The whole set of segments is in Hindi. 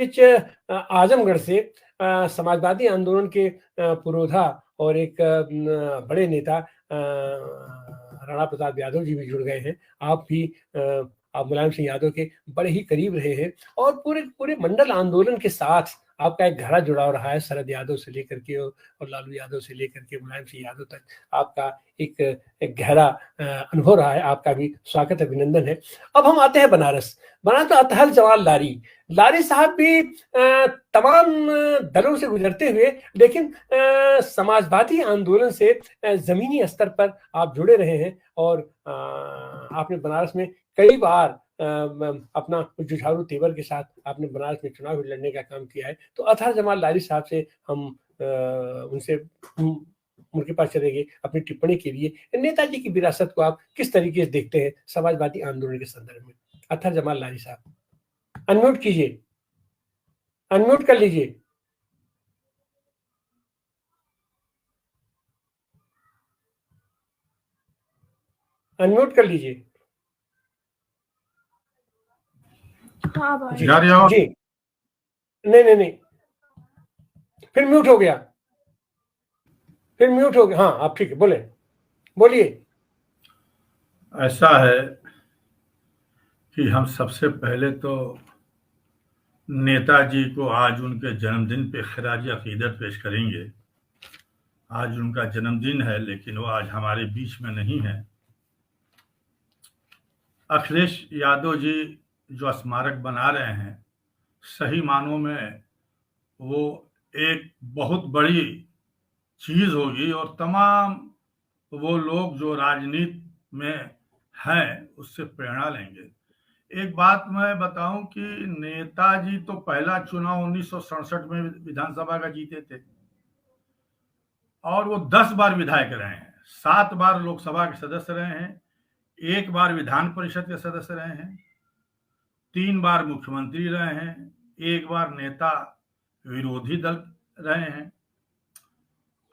बीच आजमगढ़ से समाजवादी आंदोलन के पुरोधा और एक बड़े नेता राणा प्रताप यादव जी भी जुड़ गए हैं। आप भी आप मुलायम सिंह यादव के बड़े ही करीब रहे हैं और पूरे पूरे मंडल आंदोलन के साथ आपका एक गहरा जुड़ाव रहा है। शरद यादव से लेकर के और लालू यादव से लेकर के मुलायम सिंह यादव तक आपका एक गहरा अनुभव रहा है। आपका भी स्वागत, अभिनंदन है। अब हम आते हैं बनारस। बनारस तो अतहल जवाल लारी साहब भी तमाम दलों से गुजरते हुए, लेकिन समाजवादी आंदोलन से जमीनी स्तर पर आप जुड़े रहे हैं और आपने बनारस में कई बार अपना जुझारू तेवर के साथ आपने बनारस में चुनाव लड़ने का काम किया है। तो अतहल जमाल लारी साहब से हम उनसे उनके पास चलेंगे अपनी टिप्पणी के लिए। नेताजी की विरासत को आप किस तरीके से देखते हैं समाजवादी आंदोलन के संदर्भ में? अतहल जमाल लारी साहब, अनम्यूट कीजिए, अनम्यूट कर लीजिए। अनम्यूट कर लीजिए। हाँ जी जी, नहीं, फिर म्यूट हो गया, हाँ आप ठीक है, बोलिए। ऐसा है कि हम सबसे पहले तो नेताजी को आज उनके जन्मदिन पे खराज अकीदत पेश करेंगे। आज उनका जन्मदिन है, लेकिन वो आज हमारे बीच में नहीं है। अखिलेश यादव जी जो स्मारक बना रहे हैं, सही मानों में वो एक बहुत बड़ी चीज होगी और तमाम वो लोग जो राजनीति में हैं उससे प्रेरणा लेंगे। एक बात मैं बताऊं कि नेताजी तो पहला चुनाव 1967 में विधानसभा का जीते थे और वो 10 बार विधायक रहे हैं, 7 बार लोकसभा के सदस्य रहे हैं, 1 बार विधान परिषद के सदस्य रहे हैं, 3 बार मुख्यमंत्री रहे हैं, 1 बार नेता विरोधी दल रहे हैं।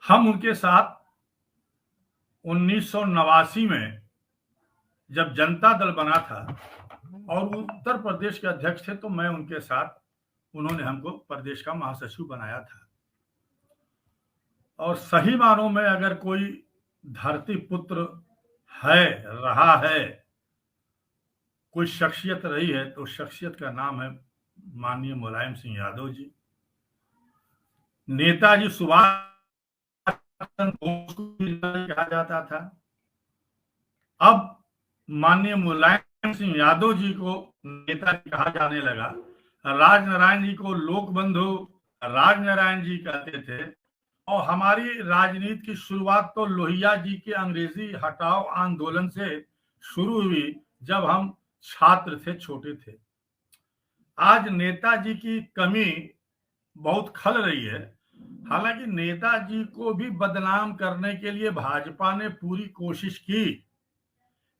हम उनके साथ 1989 में जब जनता दल बना था और वो उत्तर प्रदेश के अध्यक्ष थे, तो मैं उनके साथ, उन्होंने हमको प्रदेश का महासचिव बनाया था। और सही मानों में अगर कोई धरती पुत्र है, रहा है, कोई शख्सियत रही है, तो शख्सियत का नाम है माननीय मुलायम सिंह यादव जी। नेताजी सुभाष कहा जाता था, अब माननीय मुलायम सिंह यादव जी को नेताजी कहा जाने लगा। राजनारायण जी को लोकबंधु राजनारायण जी कहते थे। और हमारी राजनीति की शुरुआत तो लोहिया जी के अंग्रेजी हटाओ आंदोलन से शुरू हुई, जब हम छात्र थे, छोटे थे। आज नेताजी की कमी बहुत खल रही है। हालांकि नेताजी को भी बदनाम करने के लिए भाजपा ने पूरी कोशिश की।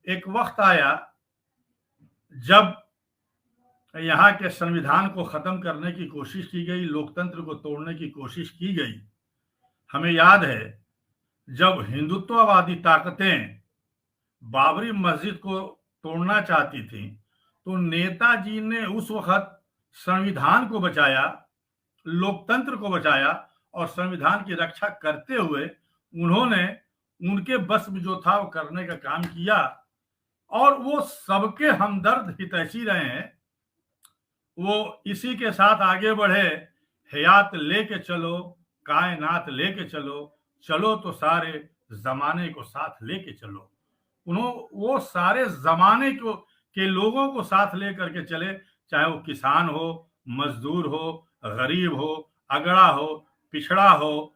एक वक्त आया जब यहाँ के संविधान को खत्म करने की कोशिश की गई, लोकतंत्र को तोड़ने की कोशिश की गई। हमें याद है जब हिंदुत्ववादी ताकतें बाबरी मस्जिद को तोड़ना चाहती थी, तो नेताजी ने उस वक्त संविधान को बचाया, लोकतंत्र को बचाया और संविधान की रक्षा करते हुए उन्होंने उनके बस में जो था वो करने का काम किया। और वो सबके हमदर्द हितैषी रहे हैं। वो इसी के साथ आगे बढ़े, हयात लेके चलो, कायनात लेके चलो, चलो तो सारे जमाने को साथ लेके चलो। वो सारे जमाने के लोगों को साथ लेकर के चले, चाहे वो किसान हो, मजदूर हो, गरीब हो, अगड़ा हो, पिछड़ा हो,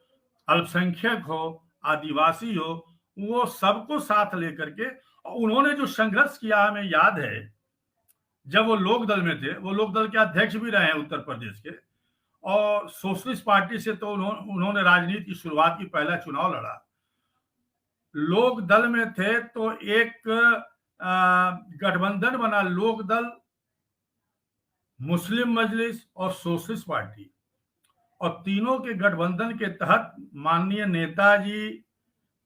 अल्पसंख्यक हो, आदिवासी हो, वो सबको साथ लेकर के। उन्होंने जो संघर्ष किया हमें याद है, जब वो लोकदल में थे, वो लोकदल के अध्यक्ष भी रहे हैं उत्तर प्रदेश के, और सोशलिस्ट पार्टी से तो उन्होंने राजनीति की शुरुआत की, पहला चुनाव लड़ा। लोक दल में थे तो एक गठबंधन बना, लोक दल, मुस्लिम मजलिस और सोशलिस्ट पार्टी, और तीनों के गठबंधन के तहत माननीय नेताजी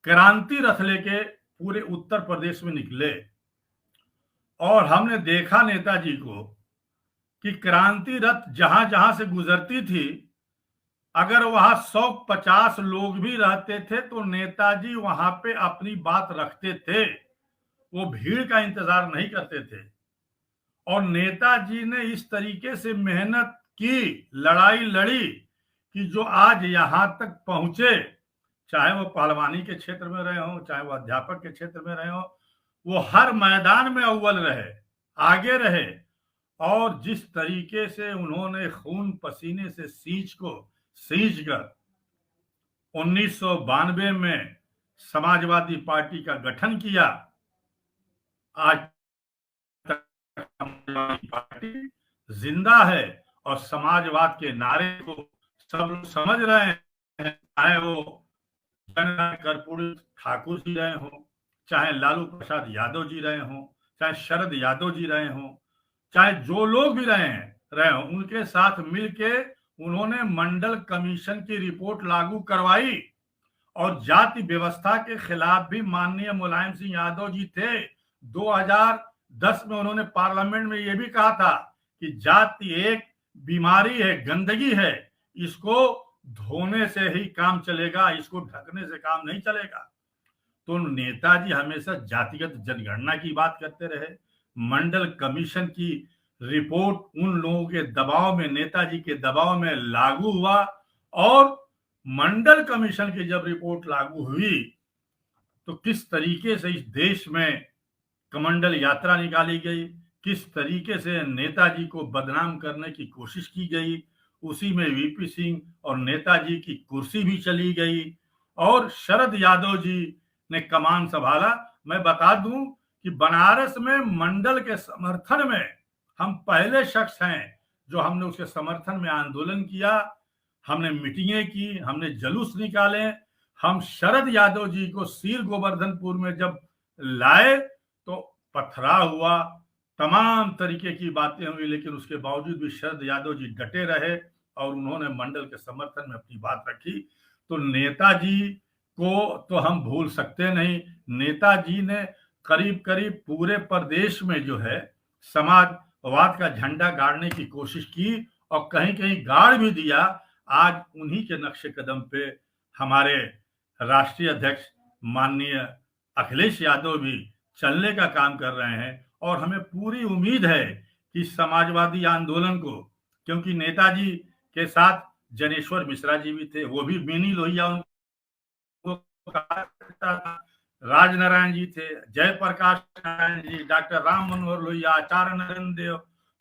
क्रांति रथ लेके पूरे उत्तर प्रदेश में निकले। और हमने देखा नेताजी को कि क्रांति रथ जहां जहां से गुजरती थी, अगर वहां 150 लोग भी रहते थे तो नेताजी वहां पे अपनी बात रखते थे, वो भीड़ का इंतजार नहीं करते थे। और नेताजी ने इस तरीके से मेहनत की, लड़ाई लड़ी कि जो आज यहां तक पहुंचे, चाहे वो पहलवानी के क्षेत्र में रहे हो, चाहे वो अध्यापक के क्षेत्र में रहे हो, वो हर मैदान में अव्वल रहे, आगे रहे। और जिस तरीके से उन्होंने खून पसीने से सींच कर 1992 में समाजवादी पार्टी का गठन किया, आज तक समाजवादी पार्टी जिंदा है और समाजवाद के नारे को सब लोग समझ रहे हैं। चाहे वो जननायक कर्पूरी ठाकुर जी रहे हो, चाहे लालू प्रसाद यादव जी रहे हो, चाहे शरद यादव जी रहे हो, चाहे जो लोग भी रहे हो, उनके साथ मिलके उन्होंने मंडल कमीशन की रिपोर्ट लागू करवाई। और जाति व्यवस्था के खिलाफ भी माननीय मुलायम सिंह यादव जी थे। 2010 में उन्होंने पार्लियामेंट में यह भी कहा था कि जाति एक बीमारी है, गंदगी है, इसको धोने से ही काम चलेगा, इसको ढकने से काम नहीं चलेगा। तो नेताजी हमेशा जातिगत जनगणना की बात करते रहे। मंडल कमीशन की रिपोर्ट उन लोगों के दबाव में, नेताजी के दबाव में लागू हुआ। और मंडल कमीशन की जब रिपोर्ट लागू हुई तो किस तरीके से इस देश में कमंडल यात्रा निकाली गई, किस तरीके से नेताजी को बदनाम करने की कोशिश की गई, उसी में वीपी सिंह और नेताजी की कुर्सी भी चली गई और शरद यादव जी ने कमान संभाला। मैं बता दूं कि बनारस में मंडल के समर्थन में हम पहले शख्स हैं जो हमने उसके समर्थन में आंदोलन किया, हमने मीटिंगें की, हमने जुलूस निकाले। हम शरद यादव जी को सीर गोवर्धनपुर में जब लाए तो पथराव हुआ, तमाम तरीके की बातें हुई, लेकिन उसके बावजूद भी शरद यादव जी डटे रहे और उन्होंने मंडल के समर्थन में अपनी बात रखी। तो नेताजी को तो हम भूल सकते नहीं। नेताजी ने करीब करीब पूरे प्रदेश में जो है समाजवाद का झंडा गाड़ने की कोशिश की और कहीं कहीं गाड़ भी दिया। आज उन्हीं के नक्शे कदम पे हमारे राष्ट्रीय अध्यक्ष माननीय अखिलेश यादव भी चलने का काम कर रहे हैं और हमें पूरी उम्मीद है कि समाजवादी आंदोलन को, क्योंकि नेताजी के साथ जनेश्वर मिश्रा जी भी थे, वो भी मिनी लोहिया उनको कहा करता था, राजनारायण जी थे, जयप्रकाश नारायण जी, डॉक्टर राम मनोहर लोहिया, आचार्य नरेंद्र देव,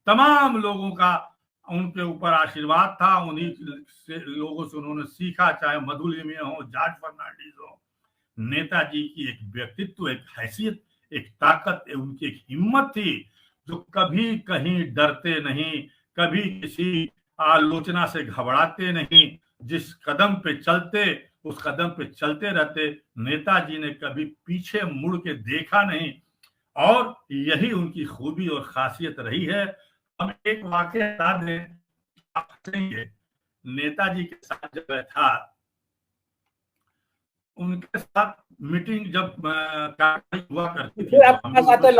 तमाम लोगों का उनके ऊपर आशीर्वाद था। उन्हीं से लोगों से उन्होंने सीखा, चाहे मधुलिमी हो, जॉर्ज फर्नांडिस हो। नेताजी की एक व्यक्तित्व, एक हैसियत, एक ताकत, उनकी एक हिम्मत थी जो कभी कहीं डरते नहीं, कभी किसी आलोचना से घबराते नहीं, जिस कदम पे चलते उस कदम पे चलते रहते। नेताजी ने कभी पीछे मुड़ के देखा नहीं और यही उनकी खूबी और खासियत रही है। हम एक वाकया बता दें, आप हंसेंगे, नेताजी के साथ जब मैं था, उनके साथ मीटिंग जब हुआ करती थी, फिर आपके पास आते हैं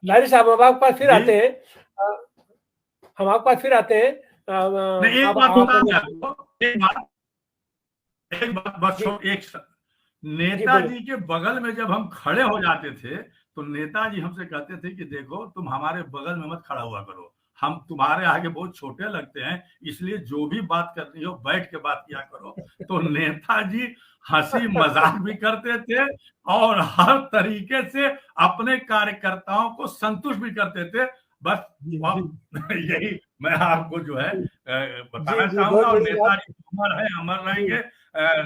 लारी साहब, हम आपके पास फिर आते हैं, हम आपके पास फिर आते हैं। एक बात बस, नेताजी के बगल में जब हम खड़े हो जाते थे तो नेताजी हमसे कहते थे कि देखो तुम हमारे बगल में मत खड़ा हुआ करो, हम तुम्हारे आगे बहुत छोटे लगते हैं, इसलिए जो भी बात करनी हो बैठ के बात किया करो। तो नेताजी हंसी मजाक भी करते थे और हर तरीके से अपने कार्यकर्ताओं को संतुष्ट भी करते थे। बस यही मैं आपको जो है बताना चाहूंगा। और नेताजी अमर है, अमर रहेंगे।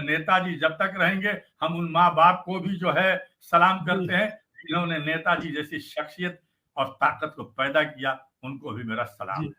नेताजी जब तक रहेंगे हम उन माँ बाप को भी जो है सलाम करते हैं जिन्होंने नेताजी जैसी शख्सियत और ताकत को पैदा किया, उनको भी मेरा सलाम है।